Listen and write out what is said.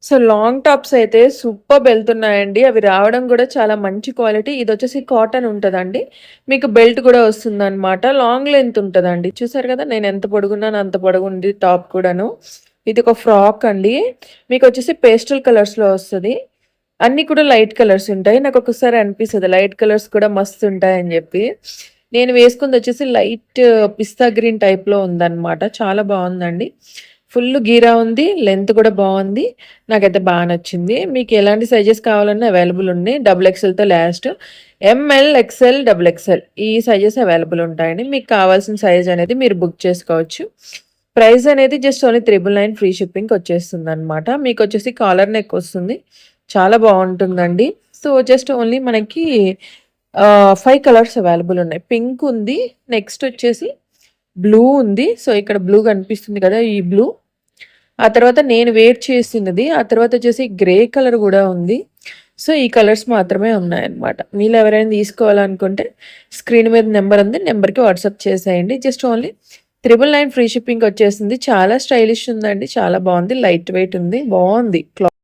So long tops అయితే superb వెళ్తున్నాయండి. అవి రావడం గూడా చాలా మంచి క్వాలిటీ. ఇదొచ్చేసి కాటన్ ఉంటదండి. మీకు బెల్ట్ గూడా వస్తుందనమాట. లాంగ్ లెంత్ ఉంటదండి. చూసారు గదా! నేనెంత పొడుగున్నానో అంత పొడుగుంది టాప్ కూడాను. ఇదొక ఫ్రాక్ అండి. మీకొచ్చేసి పేస్టల్ కలర్స్‌లో వస్తది. అన్నీ కూడా లైట్ కలర్స్ ఉంటాయి. నాకొకసారి అనిపిస్తది లైట్ కలర్స్ కూడా మస్తుంటాయని జెప్పి. నేను వేసుకుందొచ్చేసి లైట్ పిస్తా గ్రీన్ టైప్‌లో ఉందనమాట. చాలా బావుందండి. ఫుల్లు గీరా ఉంది. లెంత్ కూడా బావుంది. నాకైతే బా నచ్చింది. మీకు ఎలాంటి సైజెస్ కావాలన్నా అవైలబుల్ ఉన్నాయి. డబుల్ ఎక్స్‌ఎల్‌తో last. ML, XL, double XL ఈ సైజెస్ అవైలబుల్ ఉంటాయండి. మీకు కావాల్సిన సైజ్ అనేది మీరు బుక్ చేసుకోవచ్చు. ప్రైస్ అనేది జస్ట్ ఓన్లీ 999 ఫ్రీ షిప్పింగ్‌కొచ్చేస్తుందనమాట. మీకొచ్చేసి కాలర్ నెక్ వస్తుంది. చాలా బావుంటుందండి. సో, జస్ట్ ఓన్లీ మనకి 5 కలర్స్ అవైలబుల్ ఉన్నాయి. పింక్ ఉంది. నెక్స్ట్ వచ్చేసి బ్లూ ఉంది. సో, ఇక్కడ బ్లూ కనిపిస్తుంది కదా! ఈ బ్లూ. ఆ తర్వాత నేను వేర్ చేసినది. ఆ తర్వాత వచ్చేసి గ్రే కలర్ గూడా ఉంది. సో, ఈ కలర్స్ మాత్రమే ఉన్నాయన్నమాట. మీరెవరైనా తీసుకోవాలనుకుంటే స్క్రీన్ మీద నెంబర్ ఉంది. నెంబర్‌కి వాట్సాప్ చేసేయండి. జస్ట్ ఓన్లీ 999 ఫ్రీ షిప్పింగ్‌కొచ్చేసింది. చాలా స్టైలిష్ ఉందండి. చాలా బావుంది. లైట్ వెయిట్ ఉంది. బావుంది.